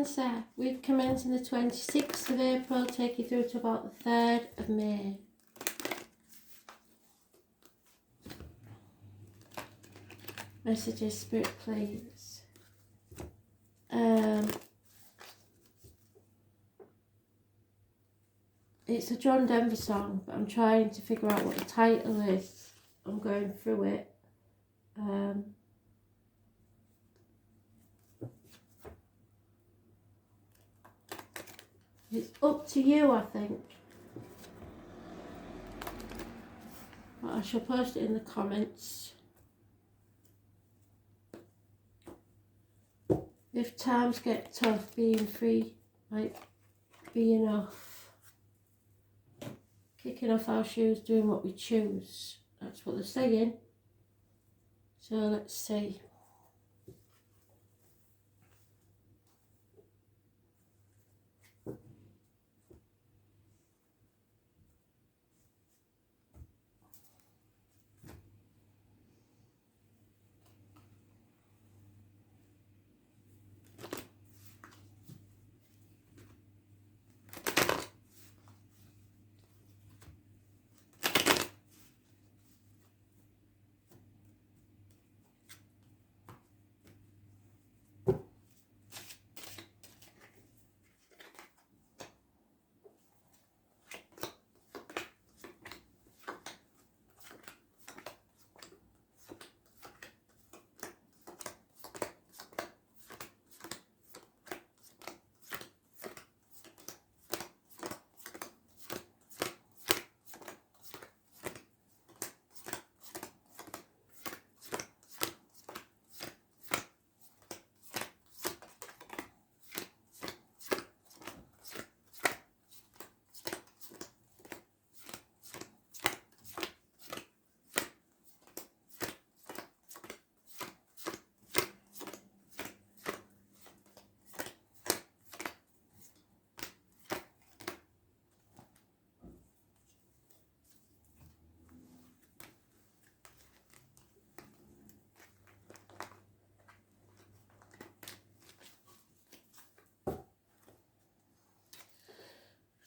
Cancer. Week commencing the 26th of April, take you through to about the 3rd of May. Messages, Spirit, please. It's a John Denver song, but I'm trying to figure out what the title is. I'm going through it. It's up to you, I think. But I shall post it in the comments. If times get tough, being free might be enough. Kicking off our shoes, doing what we choose. That's what they're saying. So let's see.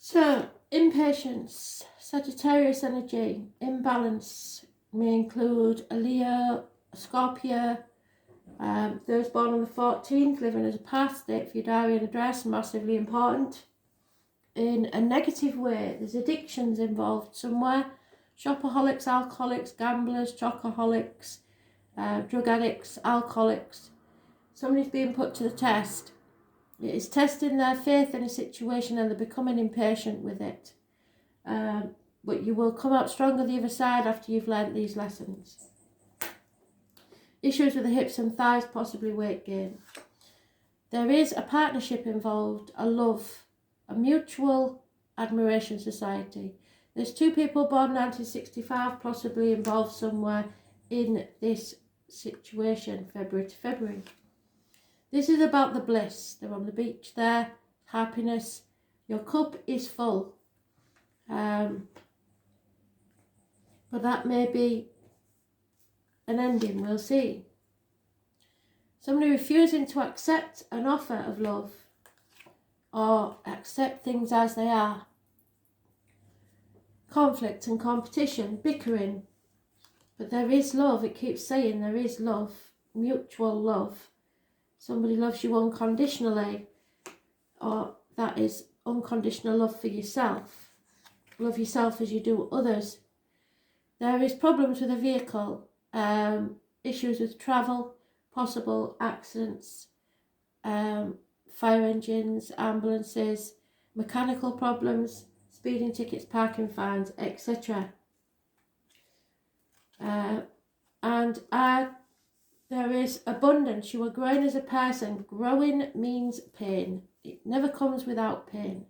So, impatience, Sagittarius energy, imbalance may include a Leo, a Scorpio, those born on the 14th, living as a past, date for your diary and address, massively important. In a negative way, there's addictions involved somewhere. Shopaholics, alcoholics, gamblers, chocoholics, drug addicts, alcoholics. Somebody's being put to the test. It is testing their faith in a situation and they're becoming impatient with it. But you will come out stronger the other side after you've learnt these lessons. Issues with the hips and thighs, possibly weight gain. There is a partnership involved, a love, a mutual admiration society. There's two people born 1965, possibly involved somewhere in this situation, February to February. This is about the bliss. They're on the beach there, happiness. Your cup is full. But that may be an ending, we'll see. Somebody refusing to accept an offer of love or accept things as they are. Conflict and competition, bickering. But there is love, it keeps saying there is love, mutual love. Somebody loves you unconditionally, or that is unconditional love for yourself. Love yourself as you do others. There is problems with a vehicle, issues with travel, possible accidents, fire engines, ambulances, mechanical problems, speeding tickets, parking fines, etc. There is abundance. You are growing as a person. Growing means pain. It never comes without pain.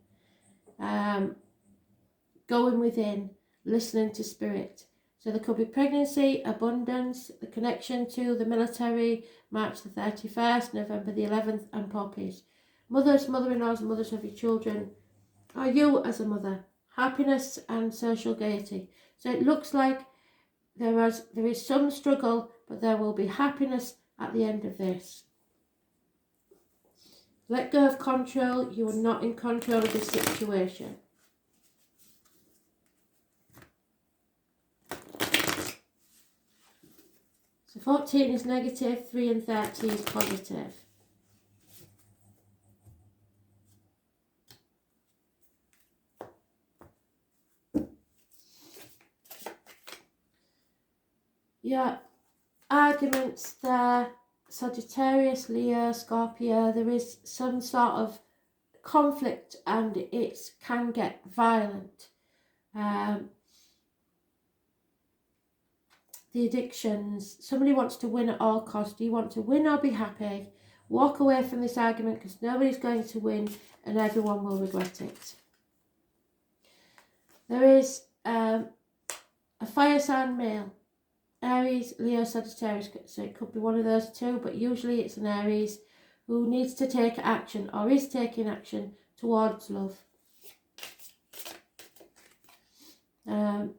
Going within, listening to spirit. So there could be pregnancy, abundance, the connection to the military, March the 31st, November the 11th, and poppies. Mothers, mother-in-laws, mothers of your children. Are you as a mother? Happiness and social gaiety. So it looks like there is some struggle, but there will be happiness at the end of this. Let go of control. You are not in control of this situation. So 14 is negative, 3 and 30 is positive. Yeah, arguments there, Sagittarius, Leo, Scorpio, there is some sort of conflict and it can get violent. The addictions, somebody wants to win at all costs. Do you want to win or be happy? Walk away from this argument because nobody's going to win and everyone will regret it. There is a fire sign male. Aries, Leo, Sagittarius, so it could be one of those two, but usually it's an Aries who needs to take action or is taking action towards love. There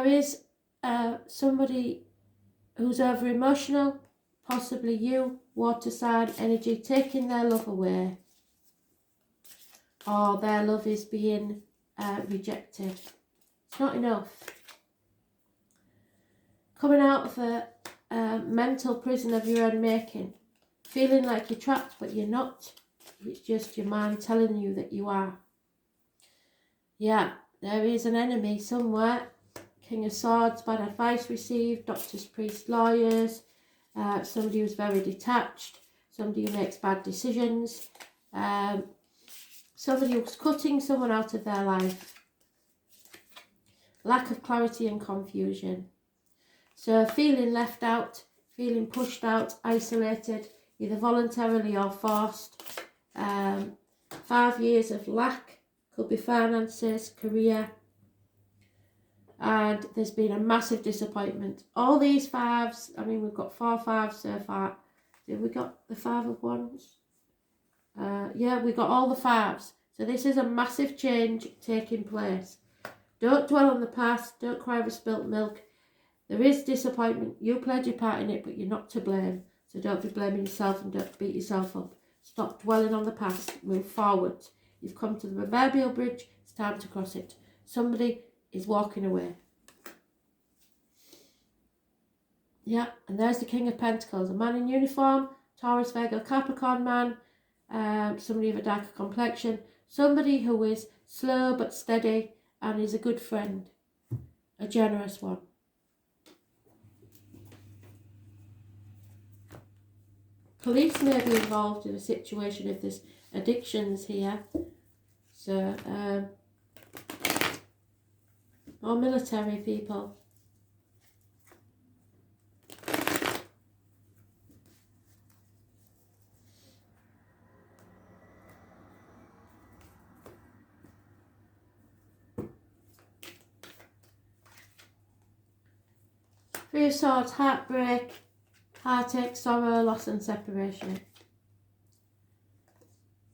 is somebody who's over emotional, possibly you, water sign energy, taking their love away, or their love is being rejected. It's not enough. Coming out of a mental prison of your own making, feeling like you're trapped but you're not. It's just your mind telling you that you are. Yeah, there is an enemy somewhere. King of Swords, bad advice received, doctors, priests, lawyers, somebody who's very detached, somebody who makes bad decisions, somebody who's cutting someone out of their life. Lack of clarity and confusion. So feeling left out, feeling pushed out, isolated, either voluntarily or forced. 5 years of lack, could be finances, career. And there's been a massive disappointment. All these fives, I mean, we've got 4 fives so far. Have we got the 5 of wands? Yeah, we got all the fives. So this is a massive change taking place. Don't dwell on the past. Don't cry over spilt milk. There is disappointment. You played your part in it, but you're not to blame. So don't be blaming yourself and don't beat yourself up. Stop dwelling on the past. Move forward. You've come to the proverbial bridge. It's time to cross it. Somebody is walking away. Yeah, and there's the King of Pentacles. A man in uniform. Taurus, Virgo, Capricorn man. Somebody of a darker complexion. Somebody who is slow but steady and is a good friend. A generous one. Police may be involved in a situation if there's addictions here. So, or military people. Three of Swords, heartbreak, heartache, sorrow, loss and separation.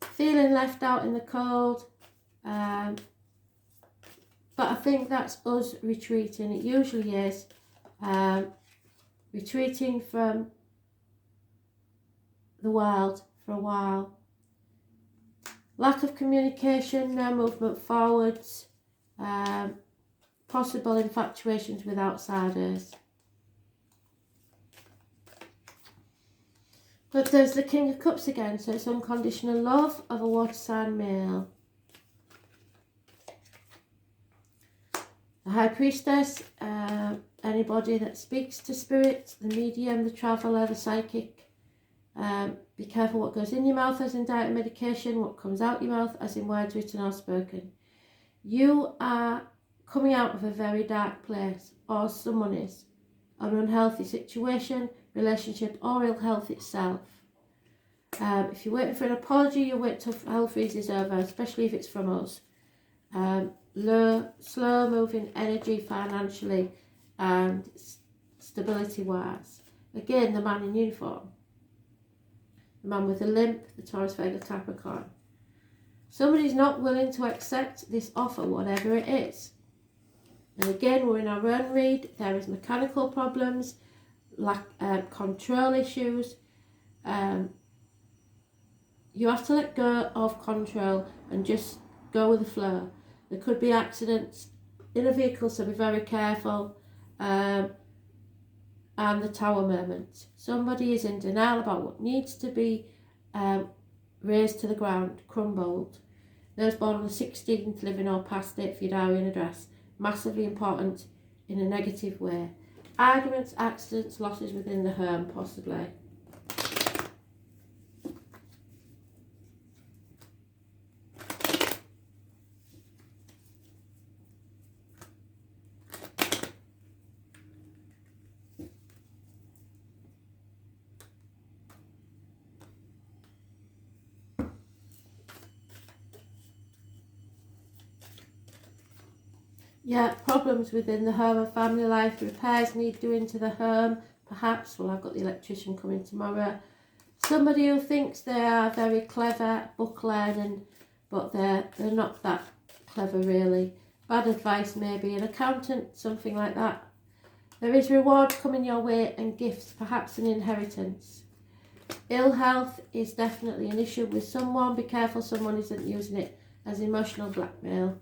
Feeling left out in the cold. But I think that's us retreating. It usually is. Retreating from the world for a while. Lack of communication, no movement forwards. Possible infatuations with outsiders. But there's the King of Cups again, so it's unconditional love of a water sign male. The High Priestess, anybody that speaks to spirit, the medium, the traveller, the psychic. Be careful what goes in your mouth as in diet and medication, what comes out your mouth as in words written or spoken. You are coming out of a very dark place, or someone is. An unhealthy situation, relationship or ill health itself. If you're waiting for an apology, your wait till hell freezes over, especially if it's from us. Low, slow moving energy financially and stability wise. Again, the man in uniform. The man with the limp, the Taurus, Virgo, Capricorn. Somebody's not willing to accept this offer, whatever it is. And again, we're in our own read. There is mechanical problems, lack control issues, you have to let go of control and just go with the flow. There could be accidents in a vehicle, so be very careful. And the Tower moment. Somebody is in denial about what needs to be raised to the ground, crumbled. Those born on the 16th, living or past it for your diary and address. Massively important in a negative way. Arguments, accidents, losses within the home, possibly. Yeah, problems within the home and family life, repairs need doing to the home, perhaps. Well, I've got the electrician coming tomorrow. Somebody who thinks they are very clever, book learning, but they're not that clever really. Bad advice maybe, an accountant, something like that. There is reward coming your way and gifts, perhaps an inheritance. Ill health is definitely an issue with someone. Be careful someone isn't using it as emotional blackmail.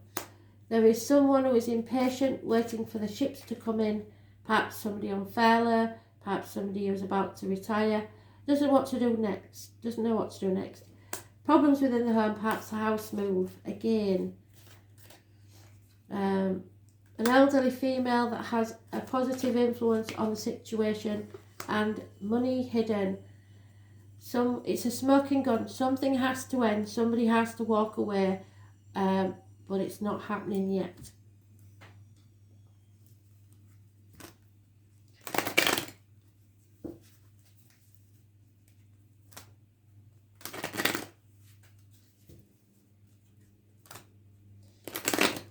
There is someone who is impatient, waiting for the ships to come in. Perhaps somebody on furlough, perhaps somebody who's about to retire. Doesn't know what to do next. Problems within the home, perhaps a house move. Again, an elderly female that has a positive influence on the situation, and money hidden. It's a smoking gun. Something has to end. Somebody has to walk away. But it's not happening yet.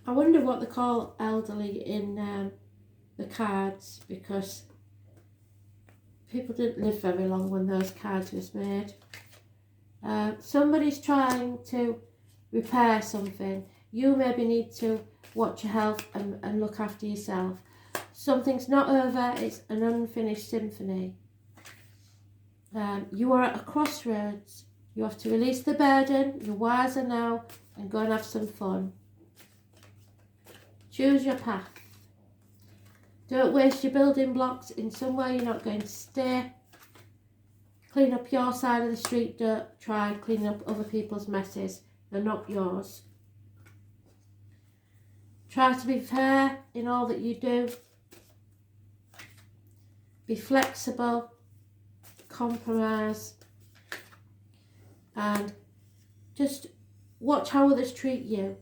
I wonder what they call elderly in the cards, because people didn't live very long when those cards was made. Somebody's trying to repair something. You maybe need to watch your health and look after yourself. Something's not over, it's an unfinished symphony. You are at a crossroads. You have to release the burden, you're wiser now, and go and have some fun. Choose your path. Don't waste your building blocks in somewhere you're not going to stay. Clean up your side of the street, don't try cleaning up other people's messes. They're not yours. Try to be fair in all that you do. Be flexible, compromise, and just watch how others treat you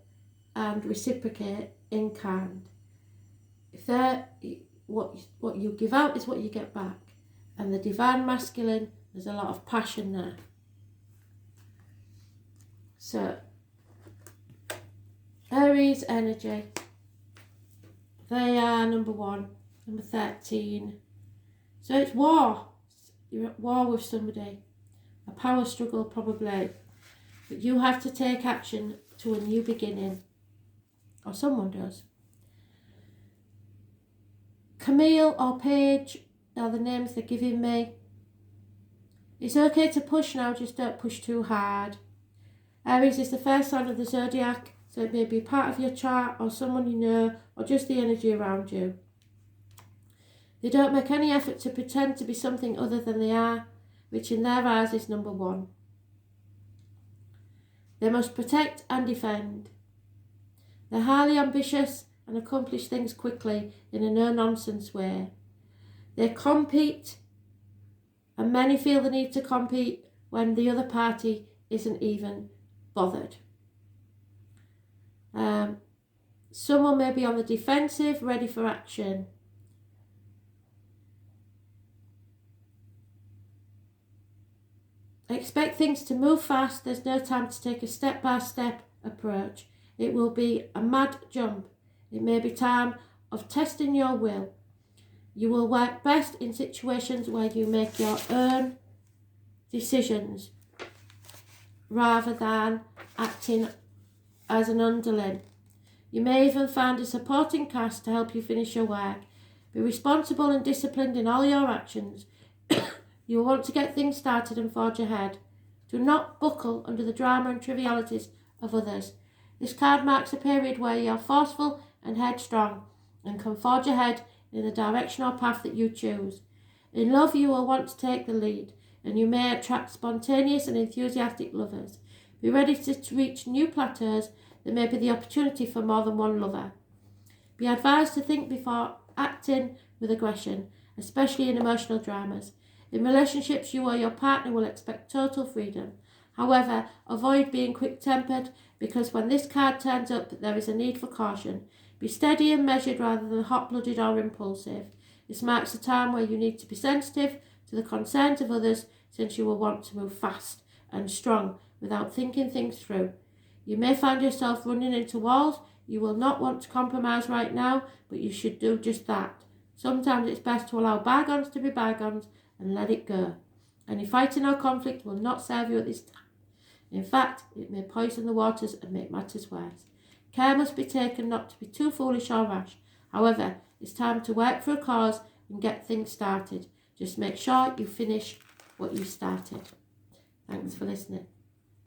and reciprocate in kind. If they're what you give out is what you get back. And the divine masculine, there's a lot of passion there. So, Aries Energy, they are number 1, number 13. So it's war. You're at war with somebody. A power struggle probably. But you have to take action to a new beginning. Or someone does. Camille or Paige are the names they're giving me. It's okay to push now, just don't push too hard. Aries is the first sign of the zodiac, so it may be part of your chart or someone you know or just the energy around you. They don't make any effort to pretend to be something other than they are, which in their eyes is number 1. They must protect and defend. They're highly ambitious and accomplish things quickly in a no-nonsense way. They compete, and many feel the need to compete when the other party isn't even bothered. Someone may be on the defensive, ready for action. Expect things to move fast. There's no time to take a step-by-step approach. It will be a mad jump. It may be time of testing your will. You will work best in situations where you make your own decisions rather than acting as an underling. You may even find a supporting cast to help you finish your work. Be responsible and disciplined in all your actions. You will want to get things started and forge ahead. Do not buckle under the drama and trivialities of others. This card marks a period where you are forceful and headstrong and can forge ahead in the direction or path that you choose. In love, you will want to take the lead, and you may attract spontaneous and enthusiastic lovers. Be ready to reach new plateaus. There may be the opportunity for more than one lover. Be advised to think before acting with aggression, especially in emotional dramas. In relationships, you or your partner will expect total freedom. However, avoid being quick-tempered, because when this card turns up, there is a need for caution. Be steady and measured rather than hot-blooded or impulsive. This marks a time where you need to be sensitive to the concerns of others, since you will want to move fast and strong without thinking things through. You may find yourself running into walls. You will not want to compromise right now, but you should do just that. Sometimes it's best to allow bygones to be bygones and let it go. Any fighting or conflict will not serve you at this time. In fact, it may poison the waters and make matters worse. Care must be taken not to be too foolish or rash. However, it's time to work for a cause and get things started. Just make sure you finish what you started. Thanks for listening.